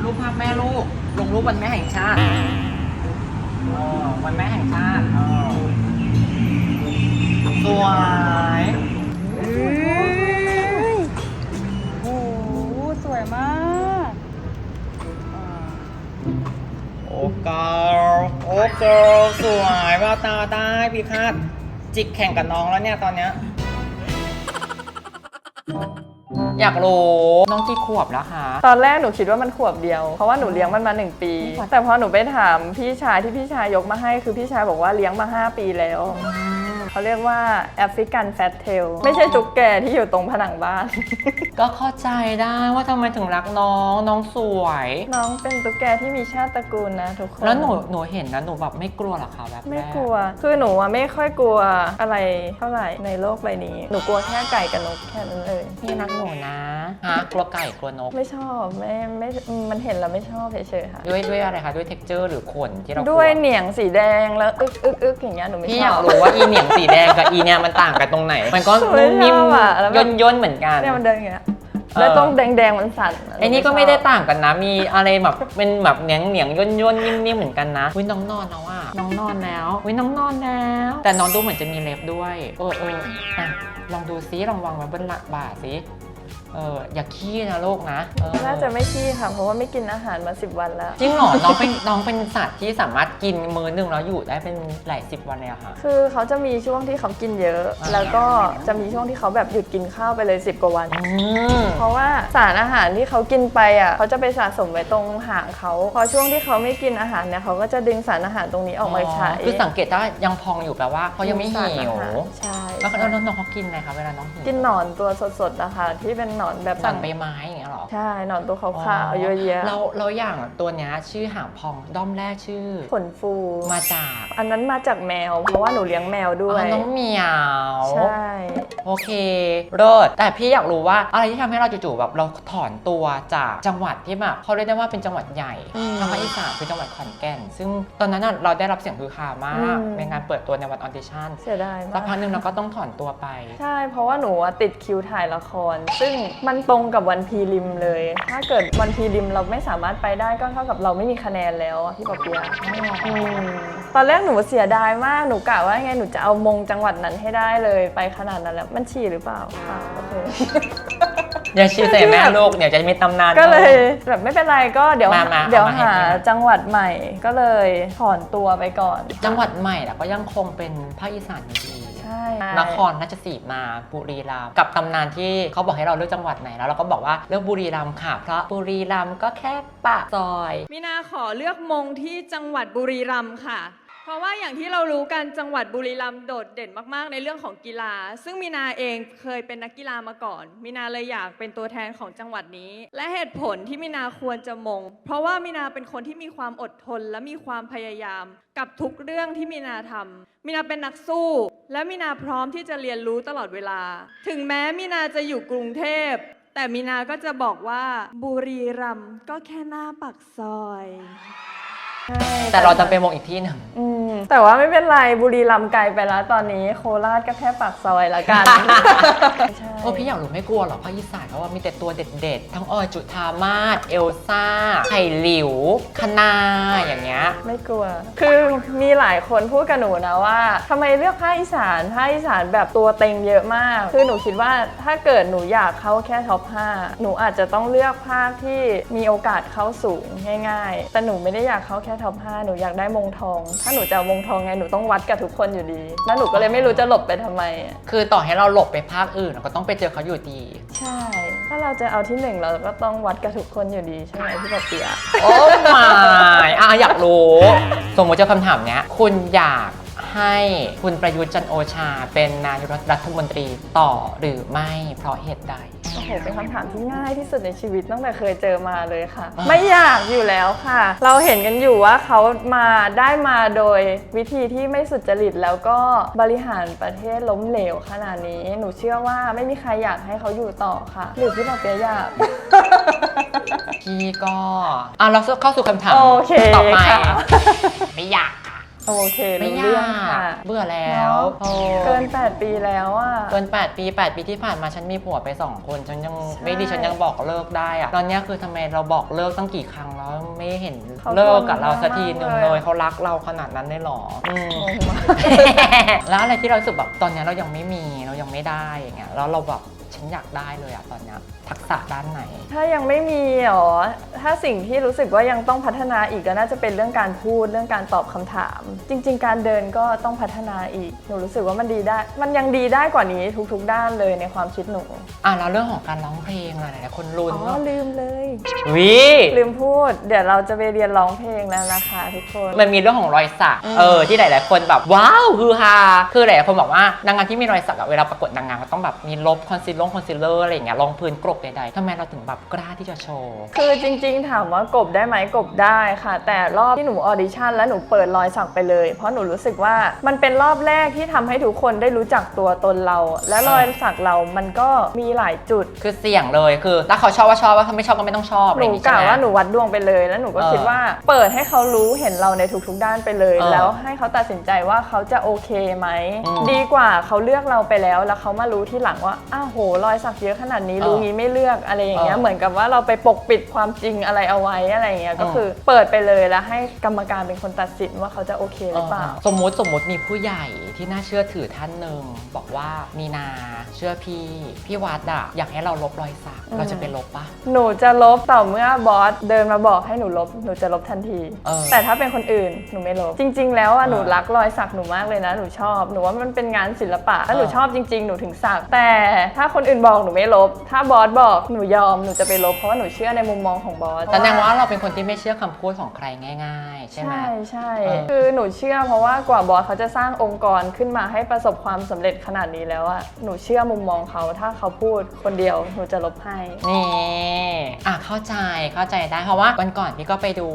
รูปภาพแม่ลูกลงรูปวันแม่แห่งชาติวันแม่แห่งชาติสวยโอ้สวยมากโอ้เกิร์ลสวยแววตาได้พี่คาดจิกแข่งกับน้องแล้วเนี่ยตอนเนี้ยอยากรู้น้องกี่ขวบแล้วคะ ตอนแรกหนูคิดว่ามันขวบเดียว เพราะว่าหนูเลี้ยงมันมา1 ปี แต่พอหนูไปถามพี่ชายที่พี่ชายยกมาให้คือพี่ชายบอกว่าเลี้ยงมา5 ปีแล้วเขาเรียกว่าแอฟริกันแฟตเทลไม่ใช่จุกแก่ที่อยู่ตรงผนังบ้าน ก็เข้าใจได้ว่าทำไมถึงรักน้องสวย น้องเป็นตุ๊กแกที่มีชาติตระกูลนะทุกคน แล้วหนูเห็นนะหนูแบบไม่กลัวหรอคะแบบแร ไม่กลัว คือหนูอะไม่ค่อยกลัวอะไรเท่าไหร่ในโลกใบนี้ หนูกลัวแค่ไก่กับนกแค่นั้นเลย พี่รักหนูนะฮะกลัวไก่กลัวนก ไม่ชอบไม่มันเห็นแล้วไม่ชอบเฉยๆค่ะ ด้วยอะไรคะด้วยเท็กเจอร์หรือขนที่เรากลั ด้วยเหนียงสีแดงแล้วอึกอย่างเงี้ยหนูไม่ พี่ ช อยา อก บ รู้ว่าอีเหนียงสีแดงกับอีเนี่ยมันต่างกันตรงไหน มันก็ ไม่ นุ่มนิ่ม ชอบอะแล้วแบบ ย่นเหมือนกัน เนี่ยมันเดินอย่างเงี้ยแล้วตรงแดงๆมันสั่น ไอ้นี่ก็ไม่ได้ต่างกันนะ มีอะไรแบบเป็นแบบเหนียงย่นนิ่มๆเหมือนกันนะวิน้องนอนแล้วอ่ะน้องนอนแล้ววิน้องนอนแล้ว แต่น้องดูเหมือนจะมีเล็บด้วยอ่ะลองดูซิลองวางไว้บนหลักบ่าซิอย่าขี้นะลูกนะน่าจะไม่ขี้ค่ะ เพราะว่าไม่กินอาหารมา10 วันแล้ว จริงเหรอ น้องเป็นสัตว์ที่สามารถกินมื้อหนึ่งแล้วอยู่ได้เป็นหลาย10 วันเลยอะค่ะ คือเขาจะมีช่วงที่เขากินเยอะ แล้วก็จะมีช่วงที่เขาแบบหยุดกินข้าวไปเลย10 กว่าวัน เพราะว่าสารอาหารที่เขากินไปอ่ะเขาจะไปสะสมไว้ตรงหางเขาพอช่วงที่เขาไม่กินอาหารเนี่ยเขาก็จะดึงสารอาหารตรงนี้ออกมาใช้ คือสังเกตได้ยังพองอยู่แปลว่าเขายังไม่หิว ใช่ แล้วน้องเขากินอะไรคะเวลาน้องหิว กินหนอนตัวสดๆนะคะที่เป็นหนอนแบบ สั่งใบไม้อย่างเงี้ยเหรอ ใช่หนอนตัวขาวๆเยอะแยะ เราอย่างตัวเนี้ยชื่อหางพองด้อมแรกชื่อ ขนฟู มาจาก อันนั้นมาจากแมว เพราะว่าหนูเลี้ยงแมวด้วย น้องเหมียว ใช่ โอเคเลิศแต่พี่อยากรู้ว่าอะไรที่ทำให้เราจู่ๆแบบเราถอนตัวจากจังหวัดที่แบบเขาเรียกได้ว่าเป็นจังหวัดใหญ่ทางภาคอีสานคือจังหวัดขอนแก่น ซึ่งตอนนั้นน่ะเราได้รับเสียงคือคามากในงานเปิดตัวในวันออดิชั่น เสียดาย สั มาก พักหนึ่งเราก็ต้องถอนตัวไป ใช่เพราะว่าหนูอะติดคิวถ่ายละคร ซึ่งมันตรงกับวันพรีริมเลย ถ้าเกิดวันพรีริมเราไม่สามารถไปได้ก็เท่ากับเราไม่มีคะแนนแล้วอะพี่ปอเปียะตอนแรกหนูเสียดายมากหนูกะว่าไงหนูจะเอามงจังหวัดนั้นให้ได้เลยไปขนาดนั้นแล้วมันฉี่หรือเปล่าโอเค อย่าชี้ใส่แม่ลูกเดี๋ยวจะมีตำนาน ก็เลยแบบไม่เป็นไรก็เดี๋ยว มา เดี๋ยว เอามาให้ หา พี่มา จังหวัดใหม่ก็เลยถอนตัวไปก่อน จังหวัดใหม่แต่ก็ยังคงเป็นภาคอีสานอยู่ดี ใช่ นครราชสีมาบุรีรัมย์กับตำนานที่เขาบอกให้เราเลือกจังหวัดไหนแล้วเราก็บอกว่าเลือกบุรีรัมย์ค่ะ เพราะบุรีรัมย์ก็แค่ปากซอย มีนาขอเลือกมงที่จังหวัดบุรีรัมย์ค่ะ เพ เพราะว่าอย่างที่เรารู้กันจังหวัดบุรีรัมย์โดดเด่นมากๆในเรื่องของกีฬา ซึ่งมีนาเองเคยเป็นนักกีฬามาก่อนมีนาเลยอยากเป็นตัวแทนของจังหวัดนี้ และเหตุผลที่มีนาควรจะมงเพราะว่ามีนาเป็นคนที่มีความอดทนและมีความพยายามกับทุกเรื่องที่มีนาทำมีนาเป็นนักสู้ และมีนาพร้อมที่จะเรียนรู้ตลอดเวลา ถึงแม้มีนาจะอยู่กรุงเทพแต่มีนาก็จะบอกว่าบุรีรัมย์ก็แค่หน้าปากซอยแต่เราจะไปมองอีกที่หนึ่ง แต่ว่าไม่เป็นไรบุรีรัมย์ไกลไปแล้วตอนนี้โคราชก็แค่ปากซอยละกัน โอ้พี่อยากรู้ไม่กลัวหรอภาคอีสานเขาว่ามีแต่ตัวเด็ดๆ ทั้งออยจุฑามาศเอลซ่าไผ่หลิวคณาอย่างเงี้ย ไม่กลัว คือมีหลายคนพูดกับหนูนะว่าทำไมเลือกภาคอีสานแบบตัวเต็งเยอะมาก คือหนูคิดว่าถ้าเกิดหนูอยากเข้าแค่ท็อป 5หนูอาจจะต้องเลือกภาคที่มีโอกาสเข้าสูงง่ายๆแต่หนูไม่ได้อยากเข้าแค่ท็อป 5หนูอยากได้มงทองถ้าหนูจะเอามงทองไงหนูต้องวัดกับทุกคนอยู่ดีแล้วหนูก็เลยไม่รู้จะหลบไปทำไมคือต่อให้เราหลบไปภาคอื่นเราก็ต้องไปเจอเขาอยู่ดี ใช่ถ้าเราจะเอาที่1เราก็ต้องวัดกับทุกคนอยู่ดีใช่ไหมพี่ป๊อปเปีย โอ้ไม่อยากรู้ สมมติเจอคำถามเนี้ยคุณอยากให้คุณประยุทธ์จันทร์โอชาเป็นนายกรัฐมนตรีต่อหรือไม่เพราะเหตุใดโอ้โหเป็นคำถามที่ง่ายที่สุดในชีวิตตั้งแต่เคยเจอมาเลยค่ะ ไม่อยากอยู่แล้วค่ะ เราเห็นกันอยู่ว่าเขาได้มาโดยวิธีที่ไม่สุจริตแล้วก็บริหารประเทศล้มเหลวขนาดนี้หนูเชื่อว่าไม่มีใครอยากให้เขาอยู่ต่อค่ะหรือพี่ป๊อปเปียอยาก พี่ก็เราเข้าสู่คำถาม โอเค ต่อไป ค่ะ ไม่อยาก โอเค ไม่ รู้ อ เรื่อง ยาก ค่ะ เบื่อแล้ว เกิน8 ปีแล้วอ่ะ เกิน8 ปีที่ผ่านมาฉันมีผัวไป2 คนฉันยังไม่ดีฉันยังบอกเลิกได้อะตอนนี้คือทำไมเราบอกเลิกตั้งกี่ครั้งแล้วไม่เห็นเลิกกับเราสักทีนึงเลยเขารักเราขนาดนั้นได้หรอ แล้วอะไรที่เรารู้สึกแบบตอนนี้เรายังไม่มีเรายังไม่ได้อย่างเงี้ยแล้วเราแบบฉันอยากได้เลยอะตอนนี้ทักษะด้านไหนถ้ายังไม่มีหรอถ้าสิ่งที่รู้สึกว่ายังต้องพัฒนาอีกก็น่าจะเป็นเรื่องการพูดเรื่องการตอบคำถามจริงๆการเดินก็ต้องพัฒนาอีกหนูรู้สึกว่ามันยังดีได้กว่านี้ทุกๆด้านเลยในความคิดหนูแล้วเรื่องของการร้องเพลงอะไรหลายคนลุ้นลืมเลยลืมพูดเดี๋ยวเราจะไปเรียนร้องเพลงแล้วนะคะทุกคนมันมีเรื่องของรอยสักที่หลายๆคนแบบว้าวฮือฮาคือหลายๆคนบอกว่านางงามที่มีรอยสักเวลาประกวดนางงามก็ต้องแบบมีลบคอนซีลเลอร์อะไรอย่างเงี้ยรองพื้นกรบใดๆทำไมเราถึงแบบกล้าที่จะโชว์คือจริงๆถามว่ากบได้ไหมกบได้ค่ะแต่รอบที่หนูออดิชั่นแล้วหนูเปิดรอยสักไปเลยเพราะหนูรู้สึกว่ามันเป็นรอบแรกที่ทำให้ทุกคนได้รู้จักตัวตนเราและรอยสักเรามันก็มีหลายจุดคือเสี่ยงเลยคือถ้าเขาชอบว่าถ้าไม่ชอบก็ไม่ต้องชอบหนูกะว่าหนูวัดดวงไปเลยแล้วหนูก็คิดว่าเปิดให้เขารู้เห็นเราในทุกๆด้านไปเลยแล้วให้เขาตัดสินใจว่าเขาจะโอเคไหมดีกว่าเขาเลือกเราไปแล้วเขามารู้ที่หลังว่าอ้าวโหรอยสักเยอะขนาดนี้รู้งี้ไม่เลือกอะไรอย่างเงี้ยเหมือนกับว่าเราไปปกปิดความจริงอะไรเอาไว้อะไรอย่างเงี้ยก็คือเปิดไปเลยแล้วให้กรรมการเป็นคนตัดสินว่าเขาจะโอเคหรือเปล่าสมมติมีผู้ใหญ่ที่น่าเชื่อถือท่านหนึ่งบอกว่ามีนาเชื่อพี่วัดอะอยากให้เราลบรอยสักเราจะไปลบปะหนูจะลบต่อเมื่อบอสเดินมาบอกให้หนูลบหนูจะลบทันทีแต่ถ้าเป็นคนอื่นหนูไม่ลบจริงๆแล้วหนูรักรอยสักหนูมากเลยนะหนูชอบหนูว่ามันเป็นงานศิลปะถ้าหนูชอบจริงๆหนูถึงสักแต่ถ้าคนอื่นบอกหนูไม่ลบถ้าบอสบอกหนูยอมหนูจะไปลบเพราะว่าหนูเชื่อในมุมมองของบอสแสดงว่าเราเป็นคนที่ไม่เชื่อคำพูดของใครง่ายๆใช่ไหมใช่คือหนูเชื่อเพราะว่ากว่าบอสเขาจะสร้างองค์กรขึ้นมาให้ประสบความสำเร็จขนาดนี้แล้วหนูเชื่อมุมมองเขาถ้าเขาพูดคนเดียวหนูจะลบให้นี่เข้าใจได้เพราะว่าวันก่อนพี่ก็ไปดู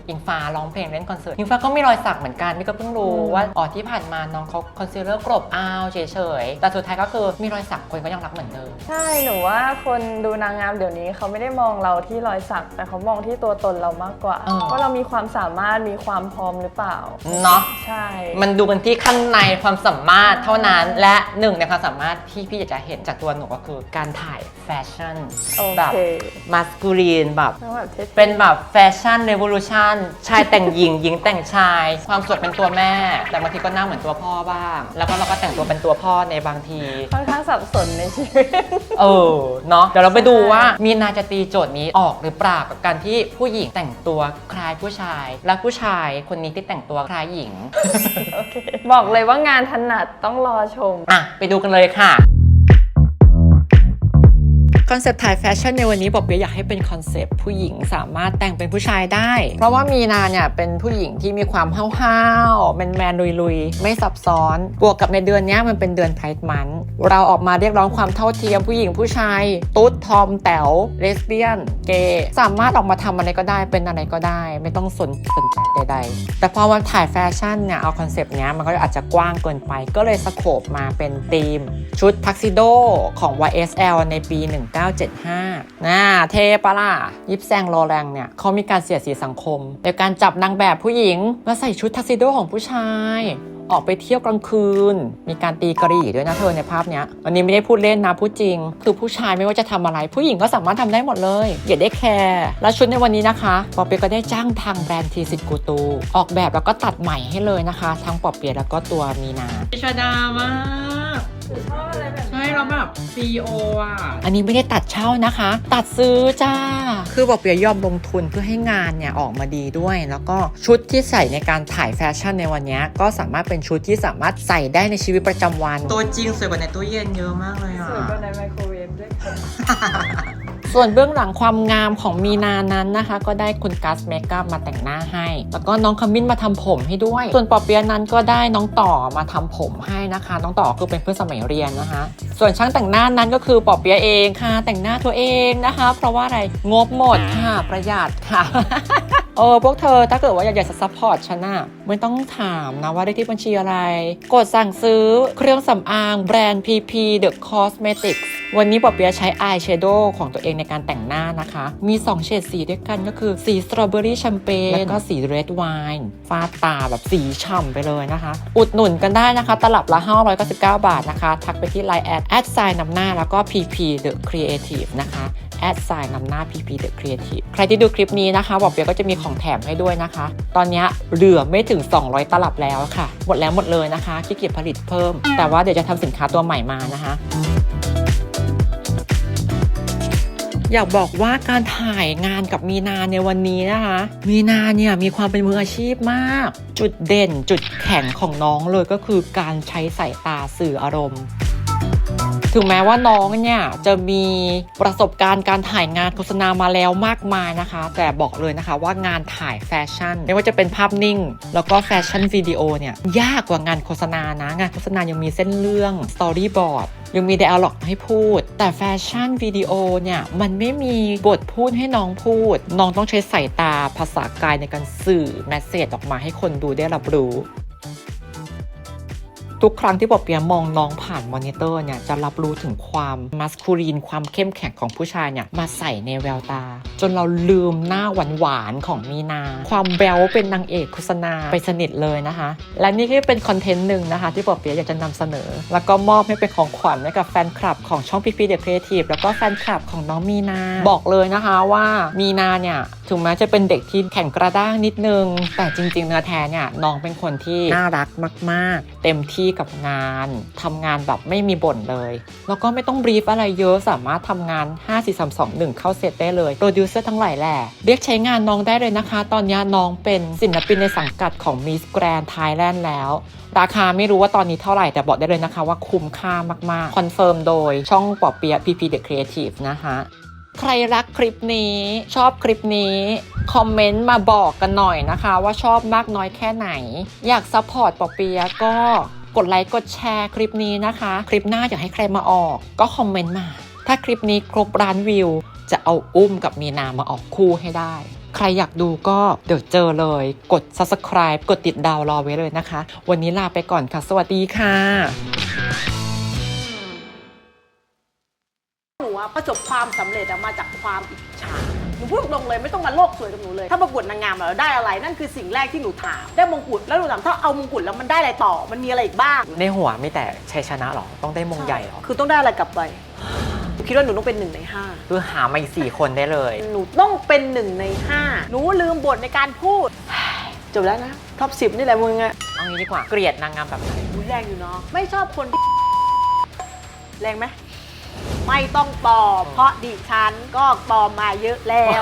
อิงฟ้าร้องเพลงเล่นคอนเสิร์ตอิงฟ้าก็มีรอยสักเหมือนกันพี่ก็เพิ่งรู้ว่าที่ผ่านมาน้องเขาคอนซีลเลอร์กรบเฉยๆแต่สุดท้ายก็คือมีรอยสักคนก็ยังรักเหมือนเดิมใช่หนูว่าคนดูนางงามเดี๋ยวนี้เขาไม่ได้มองเราที่รอยสักแต่เขามองที่ตัวตนเรามากกว่าว่าเรามีความสามารถมีความพร้อมหรือเปล่าเนาะใช่มันดูกันที่ข้างในความสามารถเท่านั้นและหนึ่งในความสามารถที่พี่อยากจะเห็นจากตัวหนูก็คือการถ่ายแฟชั่นแบบมัสคูลีนแบบเป็นแบบแฟชั่นเรโวลูชั่นชายแต่งหญิงหญิงแต่งชายความสวยเป็นตัวแม่แต่บางทีก็หน้าเหมือนตัวพ่อบ้างแล้วก็เราก็แต่งตัวเป็นตัวพ่อในบางทีค่อนข้างสับสนในชีวิตเนาะเดี๋ยวเราไปดูว่ามีนาจะตีโจทย์นี้ออกหรือเปล่ากับการที่ผู้หญิงแต่งตัวคล้ายผู้ชายและผู้ชายคนนี้ที่แต่งตัวคล้ายหญิง โอเคบอกเลยว่างานถนัดต้องรอชมไปดูกันเลยค่ะ คอนเซปต์ถ่ายแฟชั่นในวันนี้บอกเปียอยากให้เป็นคอนเซปต์ผู้หญิงสามารถแต่งเป็นผู้ชายได้ เพราะว่ามีนาเนี่ยเป็นผู้หญิงที่มีความห้าวๆแมนๆลุยๆไม่ซับซ้อนบวกกับในเดือนนี้มันเป็นเดือนไพร์มันเราออกมาเรียกร้องความเท่าเทียมผู้หญิงผู้ชายตุ๊ดทอมแต๋วเลสเบี้ยนเกย์สามารถออกมาทำอะไรก็ได้เป็นอะไรก็ได้ไม่ต้องสนใจใดๆแต่พอวันถ่ายแฟชั่นเนี่ยเอาคอนเซปต์เนี้ยมันก็อาจจะกว้างเกินไปก็เลยสโคปมาเป็นธีมชุดทักซิโดของ YSL ในปี 1975น่าเทปะล่ะยิปแซงโรแลงเนี่ยเขามีการเสียดสีสังคมโดยการจับนางแบบผู้หญิงมาใส่ชุดทักซิโดของผู้ชายออกไปเที่ยวกลางคืนมีการตีกะหรี่ด้วยนะเธอในภาพเนี้ยอันนี้ไม่ได้พูดเล่นนะพูดจริงคือผู้ชายไม่ว่าจะทำอะไรผู้หญิงก็สามารถทำได้หมดเลยอย่าได้แคร์และชุดในวันนี้นะคะปอเปียก็ได้จ้างทางแบรนด์ทีสิทธิ์กูตูออกแบบแล้วก็ตัดใหม่ให้เลยนะคะทั้งปอเปียแล้วก็ตัวมีนาชดามากชอบอะไรแบบ ใช่เราแบบ CEO อ่ะอันนี้ไม่ได้ตัดเช่านะคะตัดซื้อจ้าคือปอเปียยอมลงทุนเพื่อให้งานเนี่ยออกมาดีด้วยแล้วก็ชุดที่ใส่ในการถ่ายแฟชั่นในวันนี้ก็สามารถเป็นชุดที่สามารถใส่ได้ในชีวิตประจำวันตัวจริงสวยกว่าในตู้เย็นเยอะมากเลยอ่ะสวยกว่าในไมโครเวฟด้วยค่ะ ส่วนเบื้องหลังความงามของมีนานั้นนะคะก็ได้คุณกัสเมคอัพมาแต่งหน้าให้แล้วก็น้องขมิ้นมาทำผมให้ด้วยส่วนปอเปียนั้นก็ได้น้องต่อมาทำผมให้นะคะน้องต่อคือเป็นเพื่อนสมัยเรียนนะคะส่วนช่างแต่งหน้านั้นก็คือปอเปียเองค่ะแต่งหน้าตัวเองนะคะเพราะว่าอะไรงบหมดค่ะประหยัดค่ะ พวกเธอถ้าเกิดว่าอยากจะซัพพอร์ตฉันน่ะไม่ต้องถามนะว่าได้ที่บัญชีอะไรกดสั่งซื้อเครื่องสำอางแบรนด์ PP The Cosmetics วันนี้ปอเปียใช้อายแชโดว์ของตัวเองในการแต่งหน้านะคะมี2เฉดสีด้วยกันก็คือสีสตรอเบอรี่แชมเปญแล้วก็สีเรดไวน์ฟาดตาแบบสีฉ่ำไปเลยนะคะอุดหนุนกันได้นะคะตลับละ599 บาทนะคะทักไปที่ Line @นำหน้าแล้วก็ PP The Creative นะคะ@นำหน้า PP The Creative ใครที่ดูคลิปนี้นะคะบอกเปียก็จะมีของแถมให้ด้วยนะคะตอนนี้เหลือไม่ถึง200ตลับแล้วค่ะหมดเลยนะคะขี้เกียจผลิตเพิ่มแต่ว่าเดี๋ยวจะทำสินค้าตัวใหม่มานะคะอยากบอกว่าการถ่ายงานกับมีนาในวันนี้นะคะมีนาเนี่ยมีความเป็นมืออาชีพมากจุดเด่นจุดแข็งของน้องเลยก็คือการใช้สายตาสื่ออารมณ์ถึงแม้ว่าน้องเนี่ยจะมีประสบการณ์การถ่ายงานโฆษณามาแล้วมากมายนะคะแต่บอกเลยนะคะว่างานถ่ายแฟชั่นไม่ว่าจะเป็นภาพนิ่งแล้วก็แฟชั่นวิดีโอเนี่ยยากกว่างานโฆษณานะงานโฆษณายังมีเส้นเรื่องสตอรี่บอร์ดยังมีไดอะล็อกให้พูดแต่แฟชั่นวิดีโอเนี่ยมันไม่มีบทพูดให้น้องพูดน้องต้องใช้สายตาภาษากายในการสื่อแมสเสจออกมาให้คนดูได้รับรู้ทุกครั้งที่ปอเปียมองน้องผ่านมอนิเตอร์เนี่ยจะรับรู้ถึงความมัสคูลีนความเข้มแข็งของผู้ชายเนี่ยมาใส่ในแววตาจนเราลืมหน้าหวานๆของมีนาความแบลเป็นนางเอกโฆษณาไปสนิทเลยนะคะและนี่ก็เป็นคอนเทนต์หนึ่งนะคะที่ปอเปียอยากจะนำเสนอแล้วก็มอบให้เป็นของขวัญให้กับแฟนคลับของช่อง PP The Creative แล้วก็แฟนคลับของน้องมีนาบอกเลยนะคะว่ามีนาเนี่ยถึงแม้จะเป็นเด็กที่แข็งกระด้างนิดนึงแต่จริงๆเนื้อแท้เนี่ยน้องเป็นคนที่น่ารักมากๆเต็มที่กับงานทำงานแบบไม่มีบ่นเลยแล้วก็ไม่ต้องบรีฟอะไรเยอะสามารถทำงาน 5-4-3-2-1 เข้าเซตได้เลยโปรดิวเซอร์ทั้งหลายแหละเรียกใช้งานน้องได้เลยนะคะตอนนี้น้องเป็นศิลปินในสังกัดของ Miss Grand Thailand แล้วราคาไม่รู้ว่าตอนนี้เท่าไหร่แต่บอกได้เลยนะคะว่าคุ้มค่ามากๆคอนเฟิร์มโดยช่องปอเปีย PP The Creative นะคะใครรักคลิปนี้ชอบคลิปนี้คอมเมนต์มาบอกกันหน่อยนะคะว่าชอบมากน้อยแค่ไหนอยากซัพพอร์ตปอเปียก็กดไลค์กดแชร์คลิปนี้นะคะคลิปหน้าอยากให้ใครมาออกก็คอมเมนต์มาถ้าคลิปนี้ครบล้านวิวจะเอาอุ้มกับมีนามาออกคู่ให้ได้ใครอยากดูก็เดี๋ยวเจอเลยกด Subscribe กดติดดาวรอไว้เลยนะคะวันนี้ลาไปก่อนค่ะสวัสดีค่ะหนูประสบความสำเร็จมาจากความอิจฉาหนูพูดตรงเลยไม่ต้องมาโลกสวยกับหนูเลยถ้าประกวดนางงามแล้วได้อะไรนั่นคือสิ่งแรกที่หนูถามได้มงกุฎแล้วหนูถามถ้าเอามงกุฎแล้วมันได้อะไรต่อมันมีอะไรอีกบ้างในหัวมีแต่ชัยชนะหรอต้องได้มงใหญ่หรอคือต้องได้อะไรกลับไปคิดว่าหนูต้องเป็น1 ใน 5คือหามาอีก4 คนได้เลยหนูต้องเป็น1 ใน 5หนูลืมบทในการพูดจบแล้วนะท็อป 10นี่แหละมึงอะเอางี้ดีกว่าเกลียดนางงามแบบไหนแรงอยู่เนาะไม่ชอบคนที่แรงไหมไม่ต้องปลอมเพราะดิฉันก็ปลอมมาเยอะแล้ว